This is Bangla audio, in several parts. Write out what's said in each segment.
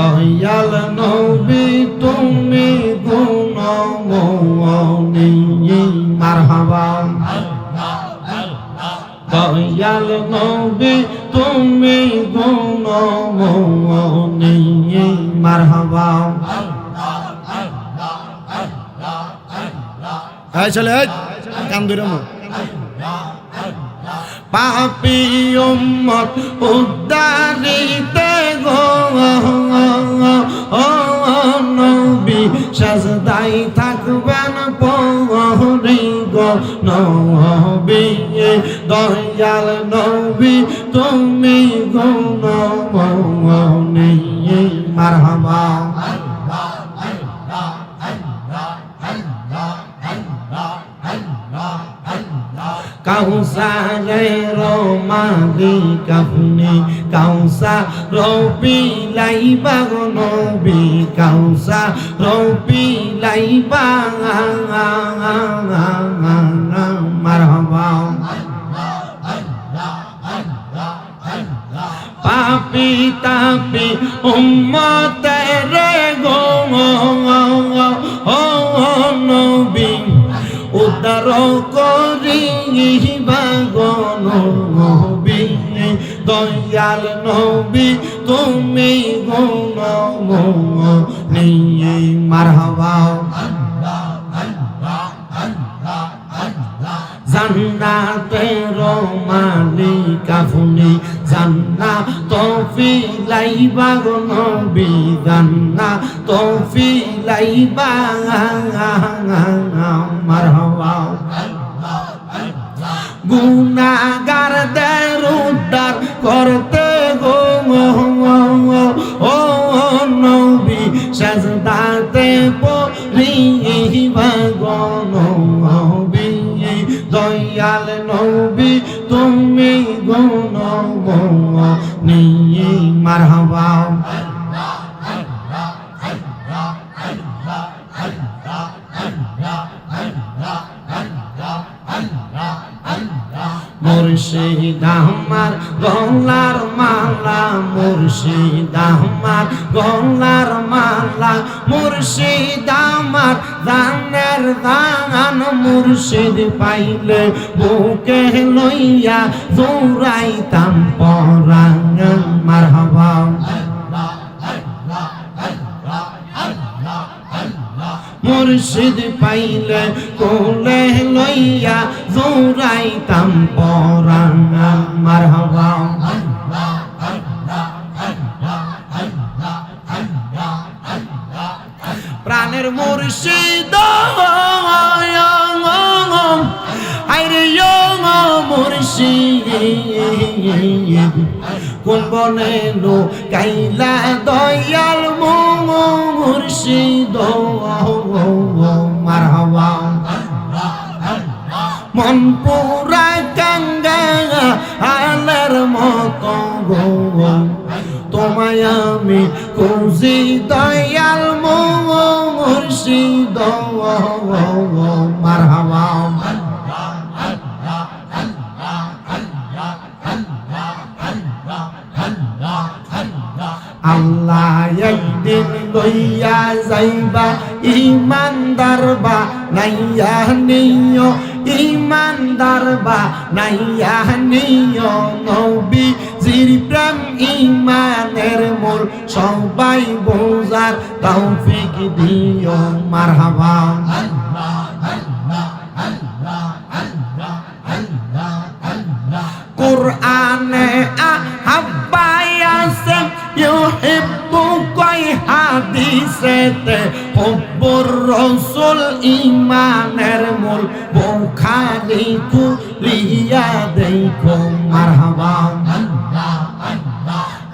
দয়াল নবী তুমি গুণময়ী মারহাবা দয়াল নবী তুমি গুণময়ী মারহাবা এই চলে কান ধরে পাপী উম্মত উদ্ধারিতে গো নবী সাজদাই থাকবেন পরি গো নবী দয়াল নবী তুমি গুণময়ী মারহাবা কাউসারের মালিক আপনি কাউসার বিলাইবা গো নবী কাউসার বিলাইবা মারহাবা পাপি তাপি উম্মতের গো নবী উদ্ধার করিবা গো নবী দয়াল নবী তুমি গুণময়ী মারহাবা জান্নাতের মালিক আপনি জান্নাত ফিলাইবা গো নবী জান্নাত ফিলাইবা মারহাবা গুনাহগারদের উদ্ধার করতে গো ও নবী সাজদাতে পড়িবা গো নবী দয়াল নবী তুমি গুণময়ী মারহাবা মুর্শিদ আমার গলার মালা মুর্শিদ আমার গলার মালা মুর্শিদ আমার দানের দান মুর্শিদ পাইলে বুকে লইয়া দৌড়াইতাম পরাণ মারহাবা মুর্শিদ পাইলে কোলে লইয়া দৌড়াইতাম পরাণ মারহাবা প্রাণের মুর্শিদ আইরে মুর্শিদ কোন বনে লো কাইলা দয়াল মুর্শিদ মারহাবা মন পুরা গঙ্গা আলের মতো গো তোমায় আমি খুঁজি দয়াল মুর্শিদ মারহাবা আল্লাহ একদিন লইয়া যাইবা ইমানদার বা নাইয়া নিও ইমানদার বা নাইয়া নিও নবী জির প্রেম ইমানের মোর সবাই বোঝার তৌফিক দিও মারহাবা কুরআনে আহাব্বায়াসে ইউহিব্বুকাই হাদিসেতে হুব্বুর রাসূল ঈমানের মূল বুখারী খুলিয়া দেখো মারহাবা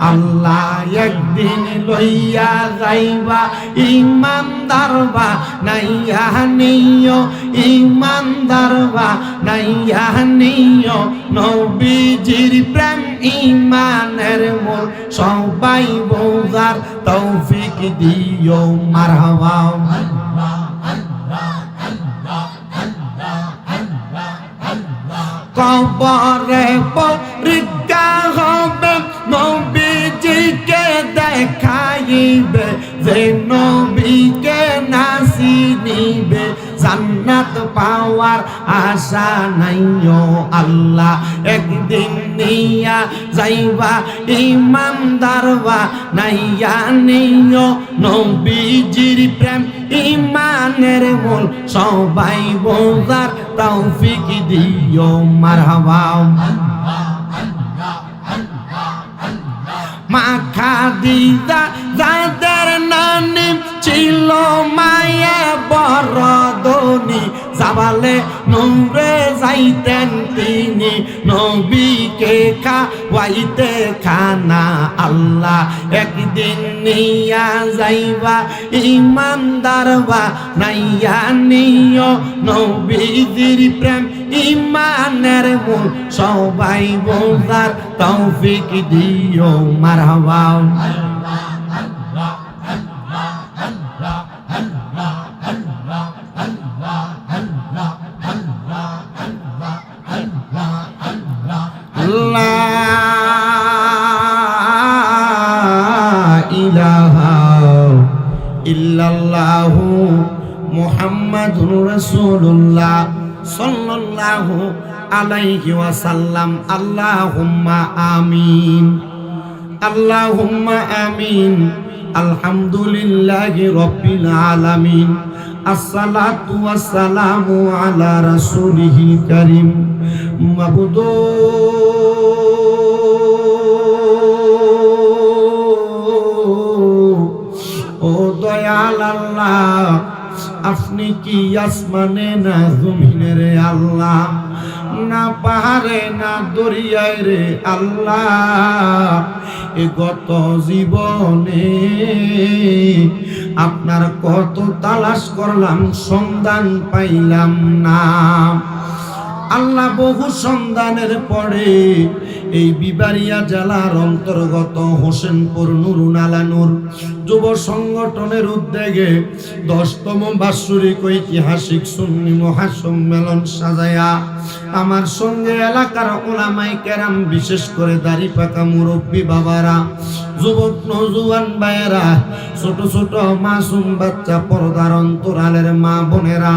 আল্লাহ একদিন লইয়া যাইবা ইমানদার বা নাইয়া নিও ইমানদার বা নাইয়া নিও নবীজির প্রেম ইমানের মূল সবাই বোঝার তৌফিক দিও মারহাবা কবরে পরীক্ষা হবে নবীজিকে খাইবে যে নবীকে না চিনিবে জান্নাত পাওয়ার আশা নাইও আল্লাহ একদিন নিয়া যাইবা ইমানদারবা নাইয়া নিও নবীজির প্রেম ইমানের মূল সবাই বোঝার তৌফিক দিও মারহাবা মা খাদিজা যাদের নানি ছিল মায়ে বড় ধনী জাবালে নূরে যাইতেন তিনি নবীকে খাওয়াইতে খানা আল্লাহ একদিন নিয়া যাইবা ইমানদারবা নাইয়া নিও নবীজির প্রেম ইমানের মূল সবাই বোঝার তৌফিক দিও মারহাবা লা ইলাহা ইল্লাল্লাহু মুহাম্মাদুর রাসূলুল্লাহ সাল্লাল্লাহু আলাইহি ওয়াসাল্লাম আল্লাহুম্মা আমিন আল্লাহুম্মা আমিন আলহামদুলিল্লাহি রাব্বিল আলামিন আসসালাতু ওয়াসসালামু আলা রাসূলিহিল কারীম মাবুদ ও দয়াল আল্লাহ আপনি কি আসমানে না জমিনে রে আল্লাহ না পাহাড়ে না দরিয়ায় রে আল্লাহ এ গত জীবনে আপনার কত তালাশ করলাম সন্ধান পাইলাম না আল্লাহ বহু সন্ধানের পরে এই বিবারিয়া জেলার অন্তর্গত হোসেনপুর নুরুন আলা নূর যুব সংগঠনের উদ্যোগে 10তম বাৎসরিক ঐতিহাসিক সুন্নি মহাসম্মেলন সাজায়া আমার সঙ্গে এলাকার উলামায়ে কেরাম বিশেষ করে দাড়ি পাকা মুরব্বী বাবারা যুবক নওজোয়ান ভাইয়েরা ছোট ছোট মাসুম বাচ্চা পর্দার অন্তরালের মা বোনেরা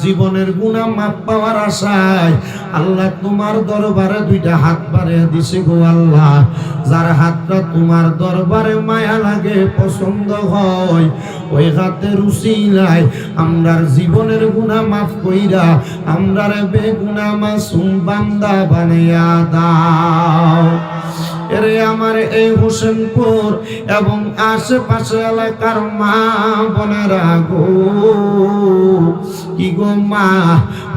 জীবনের গুনাহ মাপ পাওয়ার আশায় আল্লাহ তোমার দরবারে দুইটা হাত বাড়িয়ে দিছে গো আল্লাহ যার হাতটা তোমার দরবারে মায়া লাগে পছন্দ হয় ওই হাতের উসিলায় আমরার জীবনের গুনাহ মাফ কইরা আমরার বেগুনাহ মাসুম বান্দা বানাইয়া দাও এরে আমার এই হোসেনপুর এবং আশেপাশে এলাকার মা বোনেরা গো কি গো মা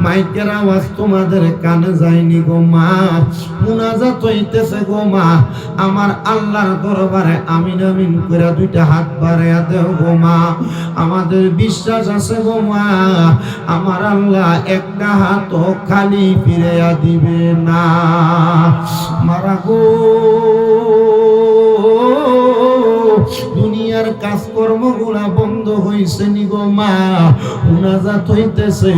মাইকের আওয়াজ তোমাদের কানে যায়নি গো মা মুনাজাত হইতেছে গো মা আমার আল্লাহর দরবারে আমিন আমিন করে দুইটা হাত বাড়াইয়া দেও গো মা আমাদের বিশ্বাস আছে গো মা আমার আল্লাহ একটা হাত খালি ফিরাইয়া দিবে না মারা গো দুনিয়ার কাজকর্মগুলা বন্ধ হইছে নি গো মা মুনাজাত হইতেছে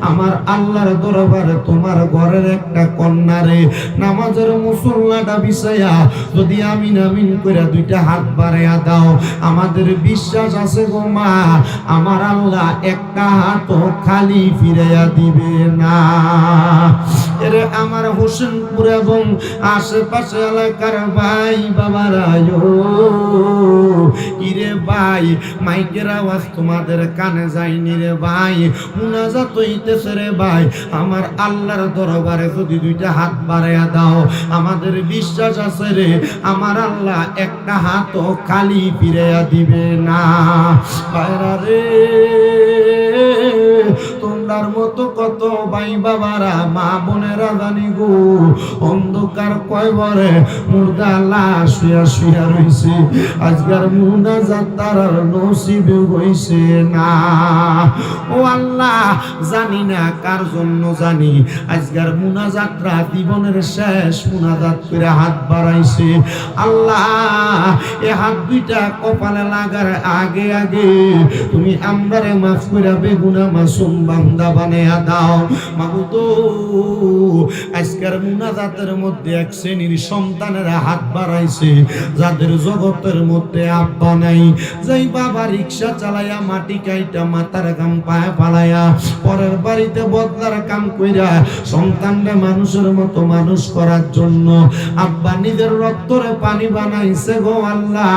আমার আল্লাহর দরবারে তোমার ঘরের একটা কন্যারে নামাজের মুসল্লাটা বিছায়া যদি আমিন আমিন কইরা দুইটা হাত বাড়াইয়া দাও আমাদের বিশ্বাস আছে গো মা আমার আল্লাহ একটা হাত খালি ফিরাইয়া দিবে না এরে আমার হোসেনপুর এবং আশেপাশে এলাকার ভাই বাবারা কিরে ভাই মাইকের আওয়াজ তোমাদের কানে যায়নি রে ভাই মুনাজাত হইতেছে রে ভাই আমার আল্লাহর দরবারে যদি দুইটা হাত বাড়াইয়া দাও আমাদের বিশ্বাস আছে রে আমার আল্লাহ একটা হাত খালি ফিরাইয়া দিবে না ভাইরা রে তোমরার মতো কত ভাই বাবারা মা বোনেরা জানি গো অন্ধকার কয়বরে মুর্দা লাশ শুয়া শুয়া রইছে আজকার মুনাজাত তার নসিবে হইছে না ও আল্লাহ জানি না কার জন্য জানি আজকার মুনাজাতরা জীবনের শেষ মুনাজাত করে হাত বাড়াইছে আল্লাহ এ হাত দুইটা কপালে লাগার আগে আগে তুমি আমরারে মাফ করে বেগুনা মাসুম বান্দা বান্দা বানায়া দাও। মাবুদ আজকের মুনাজাতের মধ্যে এক শ্রেণীর সন্তানেরা হাত বাড়াইছে যাদের জগতের মধ্যে আব্বা নাই, যেই বাবা রিক্সা চালাইয়া মাটি কাইটা মাথার গাম পায়ে ফালাইয়া পরের বাড়িতে বদলার কাম কইরা সন্তানরা মানুষের মতো মানুষ করার জন্য আব্বা নিজের রক্তরে পানি বানাইছে গো আল্লাহ।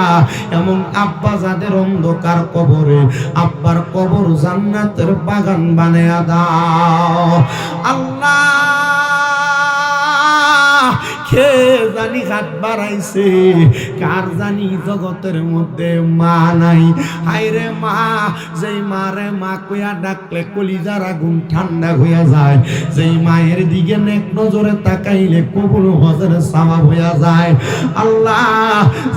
এমন আব্বা যাদের অন্ধকার কবরে আব্বার কবর জান্নাতের বাগান বানায়া দাও আল্লাহ। কে জানি হাত বাড়াইছে, কার জানি জগতের মধ্যে মা নাই। হায়রে মা, যেই মারে মা কইয়া ডাকলে কলিজার আগুন ঠান্ডা হইয়া যায়, যেই মায়ের দিকে নেক নজরে তাকাইলে কবুল হজের সওয়াব হইয়া যায়। আল্লাহ,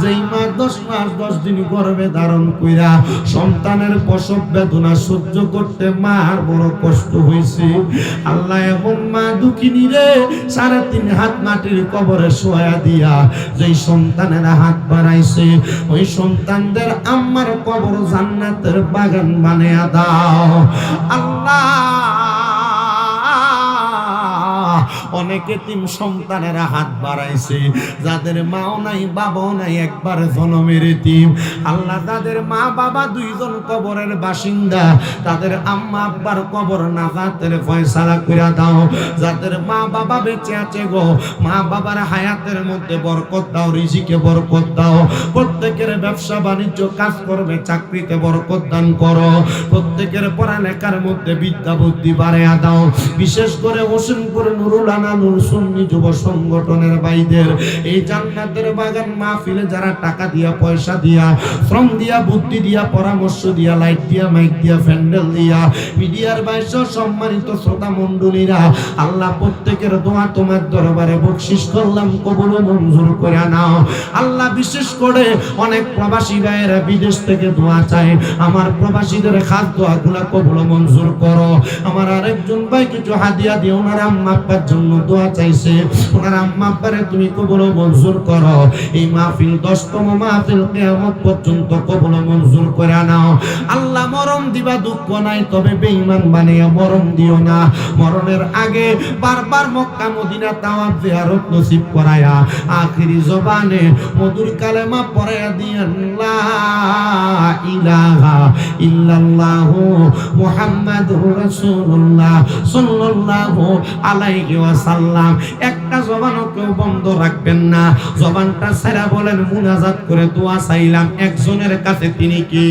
যেই মা 10 মাস 10 দিন গর্ভে ধারণ কইরা সন্তানের প্রসব বেদনা সহ্য করতে মার বড় কষ্ট হইছে। আল্লাহ, এমন মা দুঃখিনী রে 3.5 হাত মাটির কবরে শোয়া দিয়া যেই সন্তানেরা হাত বাড়াইছে ওই সন্তানদের আম্মার কবর জান্নাতের বাগান বানায়া দাও আল্লাহ। অনেকে 3 সন্তানেরা হাত বাড়াইছে যাদের মাও নাই বাবাও নাই, একবার জন্মের এতিম। আল্লাহ, তাদের মা বাবা 2 জন কবরের বাসিন্দা, তাদের আম্মা আব্বার কবর নাজাতের ফয়সালা কইরা দাও। যাদের মা বাবা বেঁচে আছে গো, মা বাবার হায়াতের মধ্যে বরকত দাও, রিজিকে বরকত দাও। প্রত্যেকের ব্যবসা বাণিজ্য কাজ করবে, চাকরিতে বরকত দান করো। প্রত্যেকের পড়ালেখার মধ্যে বিদ্যা বুদ্ধি বাড়ায়া দাও। বিশেষ করে হোসেনপুর নুরুল আনা নূর সুন্নি যুব সংগঠনের ভাইদের এই জান্নাতের বাগান মাহফিলে যারা টাকা দিয়া, পয়সা দিয়া, শ্রম দিয়া, বুদ্ধি দিয়া, পরামর্শ দিয়া, লাইট দিয়া, মাইক দিয়া, প্যান্ডেল দিয়া, মিডিয়ার বাইশ সম্মানিত শ্রোতা মণ্ডলীরা, আল্লাহ প্রত্যেকের দোয়া তোমার দরবারে বকশিশ করলাম, কবুল মঞ্জুর করে নাও আল্লাহ। বিশেষ করে অনেক প্রবাসী ভাইয়েরা বিদেশ থেকে দোয়া চায়, আমার প্রবাসীদের খাস দোয়াগুলা কবুল মঞ্জুর করো। আমার আরেকজন ভাই কিছু হাদিয়া দিয়ে ওনার আম্মা আব্বার জন্য দোয়া চাইছে, ওনার আম্মা আব্বারে তুমি কবুল মঞ্জুর করো। এই মাহফিল 10তম মাহফিল কিয়ামত পর্যন্ত কবুল মঞ্জুর করে নাও আল্লাহ। মরণ দিবা দুঃখ নাই, তবে বেঈমান বানিয়ে মরণ দিও না। মরণের আগে বারবার মক্কা মদিনা তাওয়াফ জিয়ারত নসিব করায়া আখিরি জবানে মধুর কালেমা পড়ায়া দিয়েন লা ইলাহা ইল্লাল্লাহু মুহাম্মাদুর রাসূলুল্লাহ সাল্লাল্লাহু আলাইহি ওয়াসাল্লাম। একটা জবানও কেউ বন্ধ রাখবেন না, জবানটা ছেড়ে বলেন মুনাজাত করে দোয়া চাইলাম একজনের কাছে, তিনি কি?